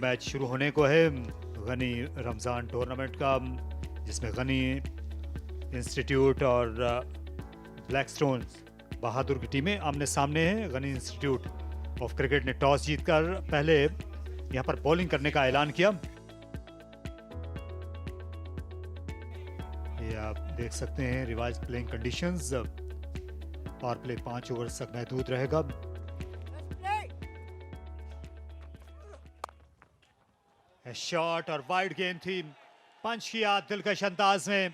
अब मैच शुरू होने को है गनी रमज़ान टूर्नामेंट का, जिसमें गनी इंस्टीट्यूट और ब्लैकस्टोन बहादुर की टीमें आमने सामने हैं। गनी इंस्टीट्यूट ऑफ क्रिकेट ने टॉस जीतकर पहले यहां पर बॉलिंग करने का ऐलान किया। ये आप देख सकते हैं revise playing conditions. Power play 5 over तक महदूद रहेगा। शॉट और वाइड गेंद थी, पंच किया दिलकश अंदाज में।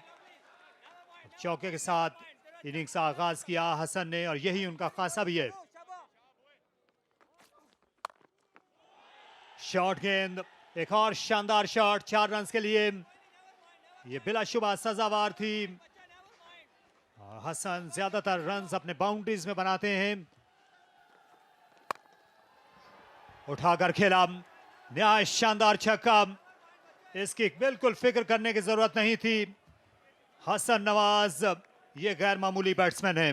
चौके के साथ इनिंग्स का आगाज किया हसन ने, और यही उनका खासा भी है। शॉट गेंद, एक और शानदार शॉट 4 रन के लिए। ये बिलाशुबा सजावार थी। हसन ज्यादातर रन्स अपने बाउंड्रीज में बनाते हैं। उठाकर खेला, नया शानदार छक्का। इसकी बिल्कुल फिक्र करने की जरूरत नहीं थी। हसन नवाज ये गैर मामूली बैट्समैन है।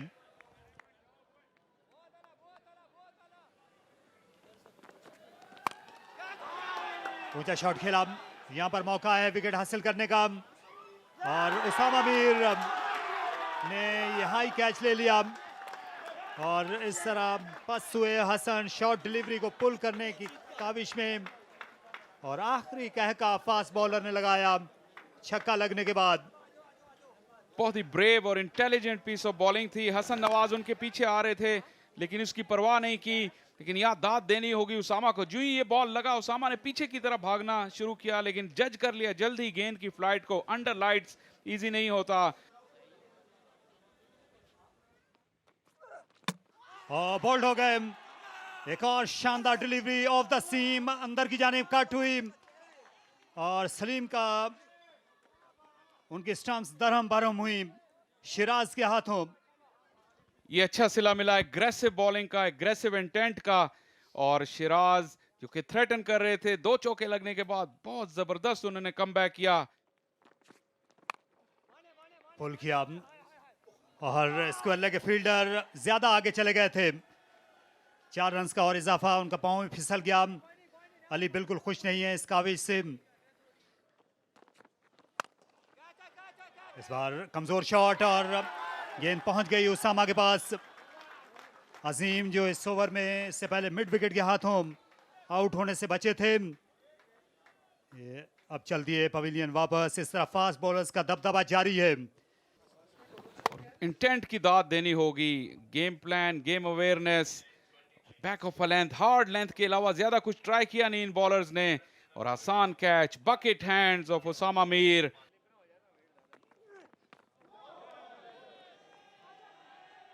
ऊंचा शॉट खेला, यहां पर मौका है विकेट हासिल करने का, और उसामा मीर ने ये हाई कैच ले लिया। और इस तरह पस हुए हसन शॉट डिलीवरी को पुल करने की काविश में, और आखिरी कहका फास्ट बॉलर ने लगाया छक्का लगने के बाद। बहुत ही ब्रेव और इंटेलिजेंट पीस ऑफ बॉलिंग थी। हसन नवाज उनके पीछे आ रहे थे लेकिन उसकी परवाह नहीं की। लेकिन यहाँ दाद देनी होगी उसामा को। जो ही ये बॉल लगा उसामा ने पीछे की तरफ भागना शुरू किया, लेकिन जज कर लिया जल्दी गेंद की फ्लाइट को। अंडर लाइट्स इजी नहीं होता। बोल्ड हो गए। एक और शानदार डिलीवरी ऑफ द सीम, अंदर की जानिब कट हुई, और सलीम का उनकी स्टंप्स दरहम बरहम हुई शिराज के हाथों। ये अच्छा सिला मिला एग्रेसिव बॉलिंग का, एग्रेसिव इंटेंट का। और शिराज जो कि थ्रेटन कर रहे थे, 2 चौके लगने के बाद बहुत जबरदस्त उन्होंने कमबैक किया। पुल किया, और स्क्वेयर के फील्डर ज्यादा आगे चले गए थे। 4 रन का और इजाफा, उनका पांव में फिसल गया। अली बिल्कुल खुश नहीं है इस काविश से। इस बार कमजोर शॉट, और गेंद पहुंच गई उसामा के पास। अजीम जो इस ओवर में इससे पहले मिड विकेट के हाथों आउट होने से बचे थे, ये अब चल दिए पवेलियन वापस। इस तरह फास्ट बॉलर्स का दबदबा जारी है। इंटेंट की दाद देनी होगी। Game plan, game awareness, back of a length, hard length के अलावा ज्यादा कुछ ट्राई किया नहीं इन बॉलर्स ने। और आसान catch, bucket hands of Usama Mir.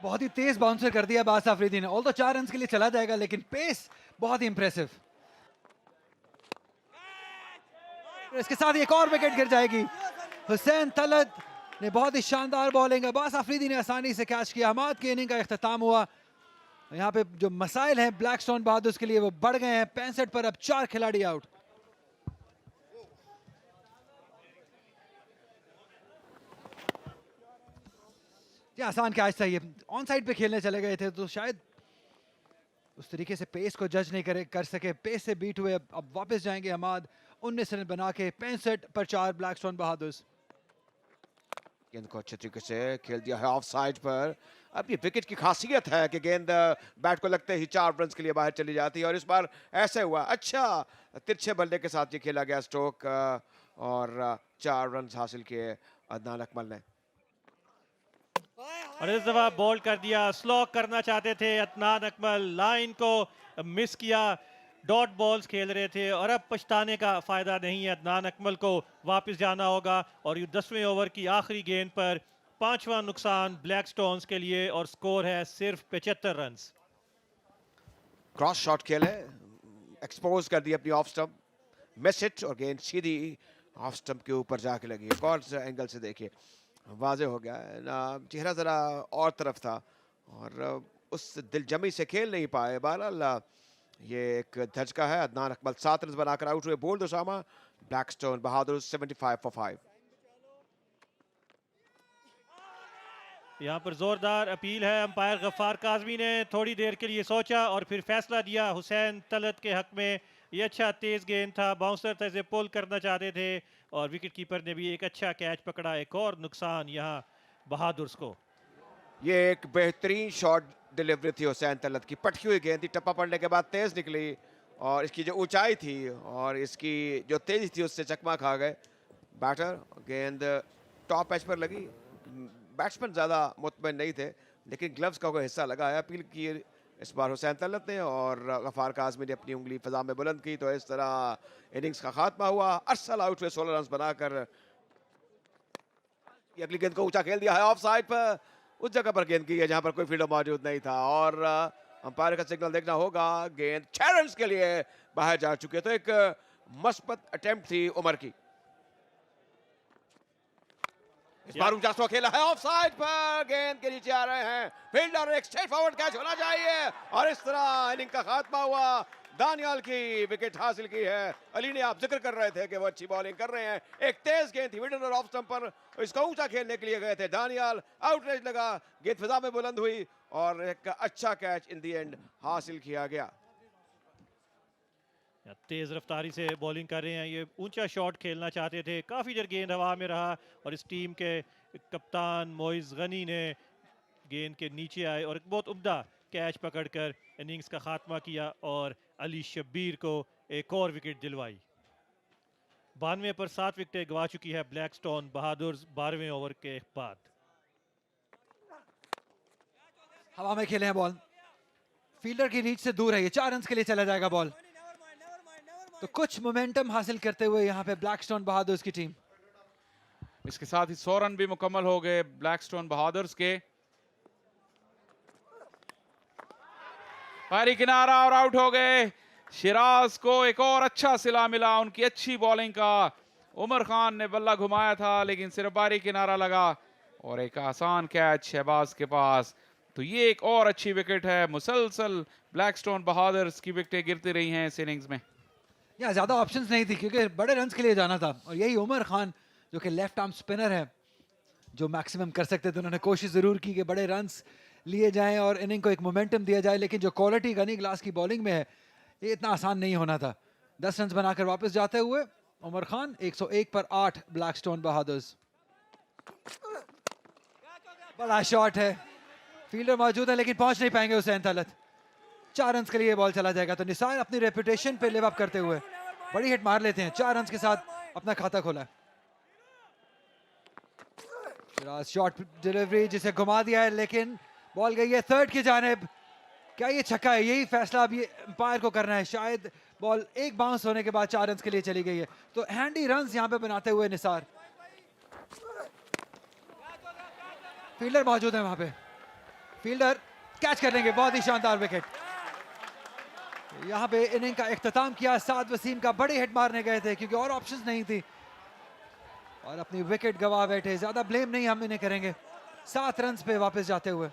बहुत ही तेज बाउंसर कर दिया बास अफरीदी ने। ऑल तो 4 रन के लिए चला जाएगा, लेकिन पेस बहुत ही इंप्रेसिव। इसके साथ एक और विकेट गिर जाएगी। हुसैन तलत ने बहुत ही शानदार बॉलिंग, अब्बास अफरीदी ने आसानी से कैच किया। हमाद की इनिंग का इख्तिताम हुआ। यहाँ पे जो मसाइल हैं ब्लैकस्टोन बहादुर के लिए वो बढ़ गए हैं। 65 पर अब 4 खिलाड़ी आउट। आसान कैच था ये। ऑन साइड पे खेलने चले गए थे तो शायद उस तरीके से पेस को जज नहीं कर सके। पेस से बीट हुए। अब वापस जाएंगे हमाद 19 रन बना के। 65 पर 4 ब्लैकस्टोन बहादुर। गेंद को अच्छे तरीके से खेल दिया है ऑफ साइड पर। अब ये विकेट की खासियत है कि गेंद बैट को लगते ही 4 रन के लिए बाहर चली जाती है, और इस बार ऐसे हुआ। अच्छा तिरछे बल्ले के साथ ये खेला गया स्ट्रोक, और 4 रन हासिल किए अदनान अकमल ने। और इस दफा बोल्ड कर दिया। स्लो करना चाहते थे अदनान अकमल, लाइन को मिस किया। डॉट बॉल्स खेल रहे थे, और अब पछताने का फायदा नहीं है। अदनान अकमल को वापस जाना होगा। और ये 10वें ओवर की आखिरी गेंद पर 5वां नुकसान ब्लैकस्टोन्स के लिए, और स्कोर है सिर्फ 75 रन। क्रॉस शॉट खेले, एक्सपोज कर दी अपनी ऑफ स्टंप, मिस हिट, और गेंद सीधी ऑफ स्टंप के ऊपर जाके लगी। एक और एंगल से देखिए वाजे हो गया ना, चेहरा जरा और तरफ था, और उस दिलजमी से खेल नहीं पाए। बहरहाल ये एक धचका है। अदनान अकमल 7 रन बनाकर आउट हुए। बोल्ड उसामा, ब्लैकस्टोन बहादुर 75 for 5। यहाँ पर जोरदार अपील है। अंपायर गफ्फार काजमी ने थोड़ी देर के लिए सोचा और फिर फैसला दिया हुसैन तलत के हक में। ये अच्छा तेज गेंद था, बाउंसर था, इसे पुल करना चाहते थे और विकेट कीपर ने भी एक अच्छा कैच पकड़ा। एक और नुकसान यहाँ बहादुर्स को। ये एक बेहतरीन शॉट डिलीवरी थी हुसैन तलत की, पटकी हुई गेंद थी, टप्पा पड़ने के बाद तेज निकली और इसकी जो ऊंचाई थी और इसकी जो तेज थी उससे चकमा खा गए बैटर। गेंद टॉप एज पर लगी, बैट्समैन ज़्यादा मुतमईन नहीं थे लेकिन ग्लव्स का कोई हिस्सा लगा है। अपील की इस बार हुसैन तलत ने और गफार काज़मी ने अपनी उंगली फजा में बुलंद की, तो इस तरह इनिंग्स का खात्मा हुआ। अरसल आउट हुए 16 रन बनाकर। अगली गेंद को ऊंचा खेल दिया है ऑफ साइड पर, उस जगह पर गेंद की है जहां पर कोई फील्डर मौजूद नहीं था और अंपायर का सिग्नल देखना होगा। गेंद 6 रन के लिए बाहर जा चुकी है, तो एक मस्बत अटेम्प्ट थी उमर की। इस बार ऊंचा स्ट्रोक खेला है ऑफ साइड पर, गेंद के नीचे आ रहे हैं फील्डर। एक स्ट्रेट फॉरवर्ड कैच होना चाहिए और इस तरह इनिंग का खात्मा हुआ। दानियाल की विकेट हासिल की है। अली ने आप जिक्र कर रहे थे कि वो अच्छी बॉलिंग कर रहे हैं। एक तेज गेंद थी मिडल और ऑफ स्टंप पर, इसका ऊंचा खेलने के लिए गए थे दानियाल, आउटरेज लगा, गेंद फिजा में बुलंद हुई और एक अच्छा कैच इन दी एंड हासिल किया गया। तेज रफ्तारी से बॉलिंग कर रहे हैं, ये ऊंचा शॉट खेलना चाहते थे, काफ़ी देर गेंद हवा में रहा और इस टीम के कप्तान मोइज गनी ने गेंद के नीचे आए और एक बहुत उम्दा कैच पकड़कर इनिंग्स का खात्मा किया और अली शब्बीर को एक और विकेट दिलवाई। 92 पर 7 विकेटें गवा चुकी है ब्लैकस्टोन बहादुर 12वें ओवर के बाद। हवा में खेले हैं बॉल, फील्डर की रीच से दूर है, ये 4 रन के लिए चला जाएगा बॉल। तो कुछ मोमेंटम हासिल करते हुए यहाँ पे ब्लैकस्टोन बहादुर्स की टीम। इसके साथ ही 100 रन भी मुकम्मल हो गए ब्लैकस्टोन बहादुर्स के। बाहरी किनारा और आउट हो गए। शिराज को एक और अच्छा सिला मिला उनकी अच्छी बॉलिंग का। उमर खान ने बल्ला घुमाया था लेकिन सिर्फ बाहरी किनारा लगा और एक आसान कैच शहबाज के पास। तो ये एक और अच्छी विकेट है। मुसलसल ब्लैकस्टोन बहादुर्स की विकेटें गिरती रही हैं इस इनिंग्स में। या ज्यादा ऑप्शंस नहीं थी क्योंकि बड़े रन्स के लिए जाना था और यही उमर खान जो कि लेफ्ट आर्म स्पिनर है जो मैक्सिमम कर सकते थे, उन्होंने कोशिश जरूर की कि बड़े रन्स लिए जाएं और इनिंग को एक मोमेंटम दिया जाए, लेकिन जो क्वालिटी गनी ग्लास की बॉलिंग में है ये इतना आसान नहीं होना था। 10 रन बनाकर वापस जाते हुए उमर खान 101 पर 8 ब्लैकस्टोन बहादुर्स। बड़ा शॉट है, फील्डर मौजूद है लेकिन पहुंच नहीं पाएंगे हुसैन तलत। 4 रन के लिए बॉल चला जाएगा। तो निसार अपनी रेपुटेशन पे लिव अप करते हुए बड़ी हिट मार लेते हैं, 4 रन के साथ अपना खाता खोला। शॉट डिलीवरी जिसे घुमा दिया है लेकिन बॉल गई है थर्ड की जानिब। क्या ये छक्का है? यही फैसला अब ये अंपायर को करना है। शायद बॉल एक बाउंस होने के बाद 4 रन के लिए चली गई है। तो हैंडी रन्स यहाँ पे बनाते हुए निसार। फील्डर मौजूद है वहां पे, फील्डर कैच कर लेंगे। बहुत ही शानदार विकेट। यहाँ पे इनिंग का इख्तिताम किया। साद वसीम का बड़ी हिट मारने गए थे क्योंकि और ऑप्शंस नहीं थी और अपनी विकेट गवा बैठे। ज्यादा ब्लेम नहीं हम इन्हें करेंगे। 7 रन पे वापस जाते हुए।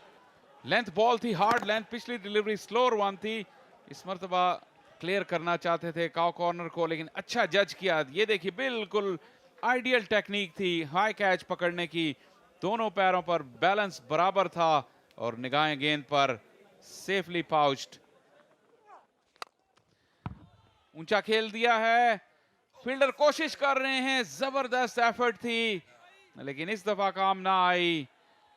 लेंथ बॉल थी, हार्ड लेंथ। पिछली डिलीवरी स्लोअर वन थी, इस मर्तबा क्लियर करना चाहते थे काउ कॉर्नर को लेकिन अच्छा जज किया। ये देखिए बिल्कुल आइडियल टेक्निक थी हाई कैच पकड़ने की। दोनों पैरों पर बैलेंस बराबर था और निगाहें गेंद पर सेफली पाउच्ड। ऊंचा खेल दिया है, फील्डर कोशिश कर रहे हैं, जबरदस्त एफर्ट थी लेकिन इस दफा काम ना आई।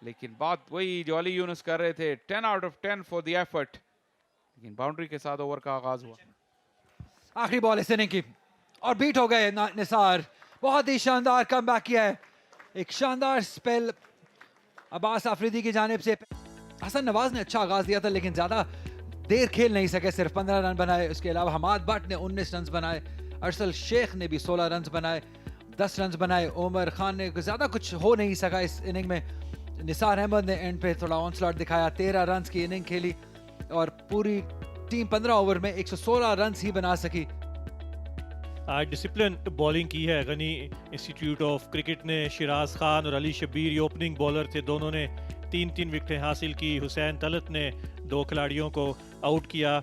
लेकिन बात वही जो अली यूनुस कर रहे थे, 10 out of 10 for the effort. लेकिन बाउंड्री के साथ ओवर का आगाज हुआ। आखिरी बॉल इस इनिंग की और बीट हो गए निसार। बहुत ही शानदार कमबैक किया है। एक शानदार स्पेल अब्बास आफरीदी की जानिब से। हसन नवाज ने अच्छा आगाज दिया था लेकिन ज्यादा देर खेल नहीं सके, सिर्फ 15 रन बनाए। उसके अलावा हमाद भट्ट ने 19 रन बनाए, अरसल शेख ने भी 16 रन बनाए, 10 रन बनाए। उमर खान ने ज्यादा कुछ हो नहीं सका इस इनिंग में। निसार अहमद ने एंड पे थोड़ा ऑनस्लॉट दिखाया, 13 रन की इनिंग खेली और पूरी टीम 15 ओवर में 116 रन ही बना सकी। आज डिसिप्लिन बॉलिंग की है गनी इंस्टीट्यूट ऑफ क्रिकेट ने। शिराज खान और अली शब्बीर ये ओपनिंग बॉलर थे, दोनों ने 3-3 विकेटें हासिल की। हुसैन तलत ने 2 खिलाड़ियों को आउट किया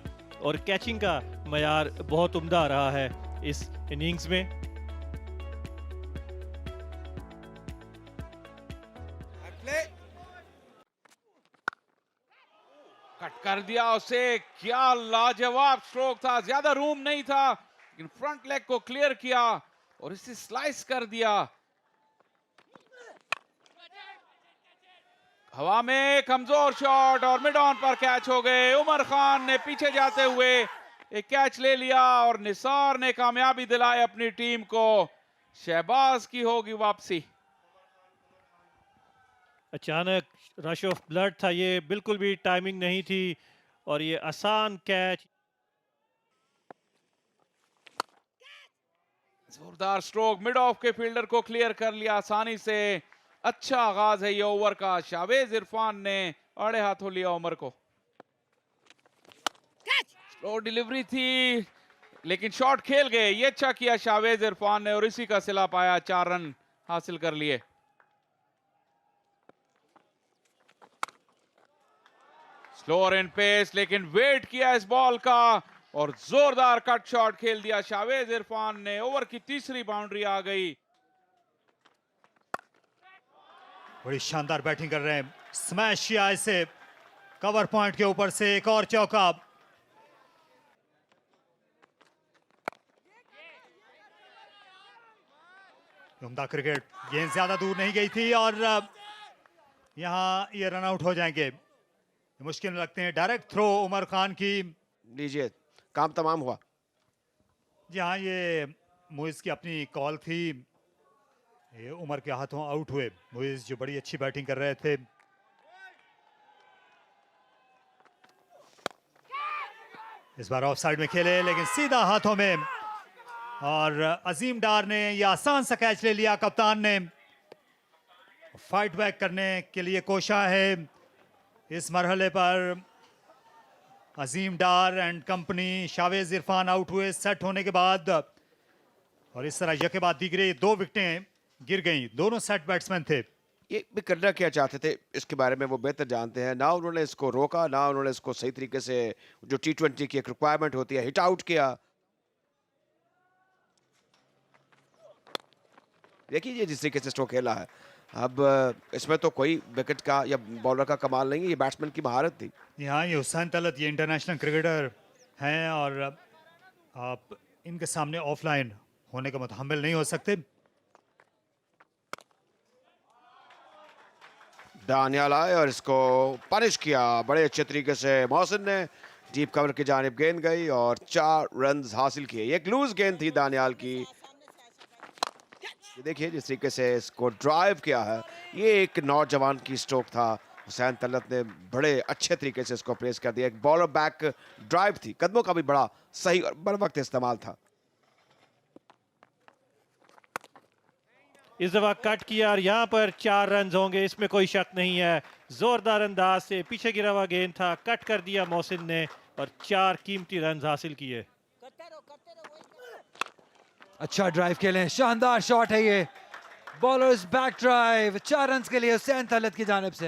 और कैचिंग का मयार बहुत उम्दा रहा है इस इनिंग्स में। कट कर दिया उसे, क्या लाजवाब स्ट्रोक था। ज्यादा रूम नहीं था लेकिन फ्रंट लेग को क्लियर किया और इसे स्लाइस कर दिया। हवा में कमजोर शॉट और मिड ऑन पर कैच हो गए। उमर खान ने पीछे जाते हुए एक कैच ले लिया और निसार ने कामयाबी दिलाई अपनी टीम को। शहबाज की होगी वापसी। अचानक रश ऑफ ब्लड था, ये बिल्कुल भी टाइमिंग नहीं थी और ये आसान कैच। जोरदार स्ट्रोक, मिड ऑफ के फील्डर को क्लियर कर लिया आसानी से। अच्छा आगाज है ये ओवर का। शावेज इरफान ने अड़े हाथों लिया उमर को। स्लो डिलीवरी थी लेकिन शॉट खेल गए। ये अच्छा किया शावेज इरफान ने और इसी का सिला पाया। 4 रन हासिल कर लिए। स्लोअर इन पेस लेकिन वेट किया इस बॉल का और जोरदार कट शॉट खेल दिया शावेज इरफान ने। ओवर की तीसरी बाउंड्री आ गई। बड़ी शानदार बैटिंग कर रहे हैं। स्मैश किया इसे कवर पॉइंट के ऊपर से, एक और चौका। उम्दा क्रिकेट। गेंद ज्यादा दूर नहीं गई थी और यहां ये रन आउट हो जाएंगे। मुश्किल लगते हैं। डायरेक्ट थ्रो उमर खान की। लीजिए, काम तमाम हुआ। जी हाँ, ये मुइज की अपनी कॉल थी। ये उमर के हाथों आउट हुए। मुइज जो बड़ी अच्छी बैटिंग कर रहे थे। इस बार ऑफ साइड में खेले लेकिन सीधा हाथों में और अजीम डार ने यह आसान सा कैच ले लिया। कप्तान ने फाइट बैक करने के लिए कोशा है। इस मरहले पर Azeem Dar and company, Shavez Irfan out हुए सेट होने के बाद और इस तरह यके बाद दीगरे 2 विकेटें गिर गईं। दोनों सेट बैट्समैन थे। ये भी करना क्या चाहते थे इसके बारे में वो बेहतर जानते हैं। ना उन्होंने इसको रोका, ना उन्होंने इसको सही तरीके से जो T20 की एक रिक्वायरमेंट होती है हिट आउट किया। देखिए ये जिस तरीके से स्ट्रोक खेला है, अब इसमें तो कोई विकेट का या बॉलर का कमाल नहीं है, ये बैट्समैन की महारत थी। यहाँ ये हुसैन तलत, ये इंटरनेशनल क्रिकेटर हैं और आप इनके सामने ऑफलाइन होने का मुतहम्मिल नहीं हो सकते। दानियाल आए और इसको पनिश किया बड़े अच्छे तरीके से। मोहसिन ने डीप कवर की जानिब गेंद गई और 4 रन हासिल किए। एक लूज गेंद थी दानियाल की। देखिए जिस तरीके से इसको ड्राइव किया है, ये एक नौजवान की स्ट्रोक था। हुसैन तलत ने बड़े अच्छे तरीके से इसको प्लेस कर दिया। एक बॉलर बैक ड्राइव थी, कदमों का भी बड़ा सही और बर वक्त इस्तेमाल था। इस दफा कट किया और यहाँ पर 4 रन होंगे, इसमें कोई शक नहीं है। जोरदार अंदाज से पीछे गिरा हुआ गेंद था, कट कर दिया मोहसिन ने और 4 कीमती रन हासिल किए। अच्छा ड्राइव खेलें, शानदार शॉट है ये। बॉलर्स बैक ड्राइव, 4 रन के लिए हुसैन तलत की जानिब से।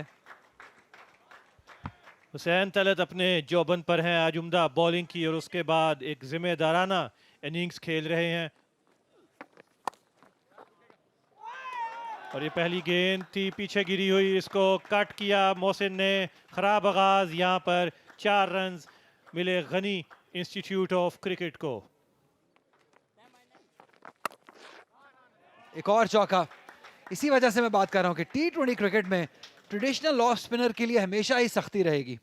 हुसैन तलत अपने जोबन पर हैं। आज उम्दा बॉलिंग की और उसके बाद एक जिम्मेदाराना इनिंग्स खेल रहे हैं। और ये पहली गेंद थी पीछे गिरी हुई, इसको कट किया मोहसिन ने। खराब आगाज, यहाँ पर 4 रन मिले गनी इंस्टीट्यूट ऑफ क्रिकेट को। एक और चौका। इसी वजह से मैं बात कर रहा हूं कि T20 क्रिकेट में ट्रेडिशनल ऑफ स्पिनर के लिए हमेशा ही सख्ती रहेगी।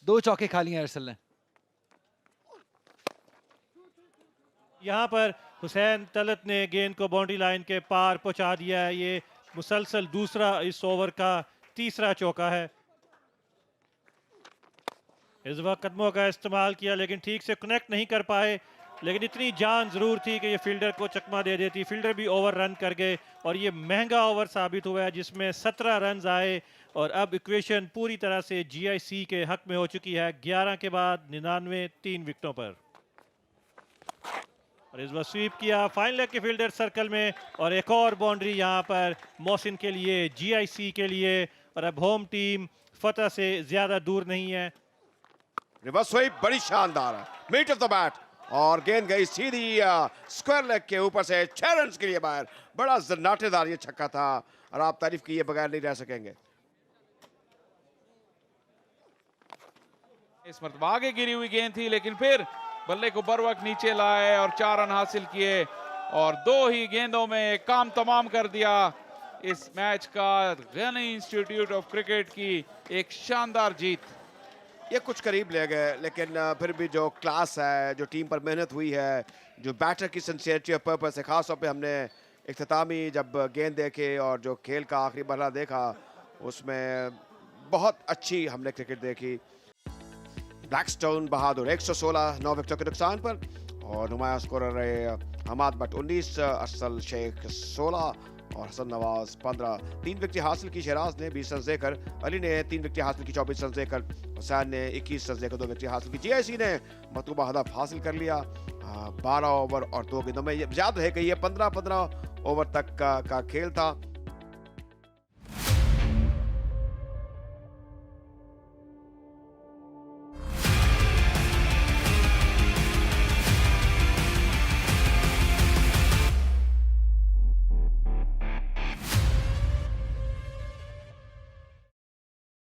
2 चौके खा लिए अरसल ने। यहाँ पर हुसैन तलत ने गेंद को बाउंड्री लाइन के पार पहुंचा दिया है। ये मुसलसल दूसरा इस ओवर का तीसरा चौका है। इस वक्त कदमों का इस्तेमाल किया लेकिन ठीक से कनेक्ट नहीं कर पाए, लेकिन इतनी जान जरूर थी कि ये फील्डर को चकमा दे देती। फील्डर भी ओवर रन कर गए और ये महंगा ओवर साबित हुआ है जिसमें 17 रन आए और अब इक्वेशन पूरी तरह से GIC के हक में हो चुकी है। 11 के बाद 99 3 विकेटों पर। और इस बार स्वीप किया फाइन लेग के फील्डर सर्कल में और एक और बाउंड्री यहाँ पर मोहसिन के लिए, GIC के लिए। और अब होम टीम फतह से ज्यादा दूर नहीं है। रिवर्स स्वीप बड़ी शानदार है, मीट ऑफ द बैट और गेंद गई सीधी स्क्वायर लेग के ऊपर से 6 रन के लिए बाहर। बड़ा जन्नाटेदार ये छक्का था और आप तारीफ किए बगैर नहीं रह सकेंगे। इस मरतबा आगे गिरी हुई गेंद थी लेकिन फिर बल्ले को बर वक्त नीचे लाए और 4 रन हासिल किए और 2 ही गेंदों में काम तमाम कर दिया इस मैच का। गनी इंस्टीट्यूट ऑफ क्रिकेट की एक शानदार जीत। ये कुछ करीब ले गए, लेकिन फिर भी जो क्लास है, जो टीम पर मेहनत हुई है, जो बैटर की सिंसियरिटी ऑफ पर्पस है, खास तौर पे हमने इख्तितामी जब गेंद देखे और जो खेल का आखिरी मरहला देखा, उसमें बहुत अच्छी हमने क्रिकेट देखी। ब्लैकस्टोन बहादुर 116 9 विकेटों के नुकसान पर और नुमाया स्कोरर रहे हमाद बट 19, अरसल शेख 16 और हसन नवाज 15। 3 विकेट हासिल की शहराज ने 20 रन देकर, अली ने 3 विकेट हासिल की 24 रन देकर, हुसैन ने 21 रन देकर 2 विकेट हासिल की। जीआईसी ने मतलूबा हदफ हासिल कर लिया। 12 ओवर और 2 गेंदों में। याद रहे कि ये 15-15 ओवर तक का खेल था।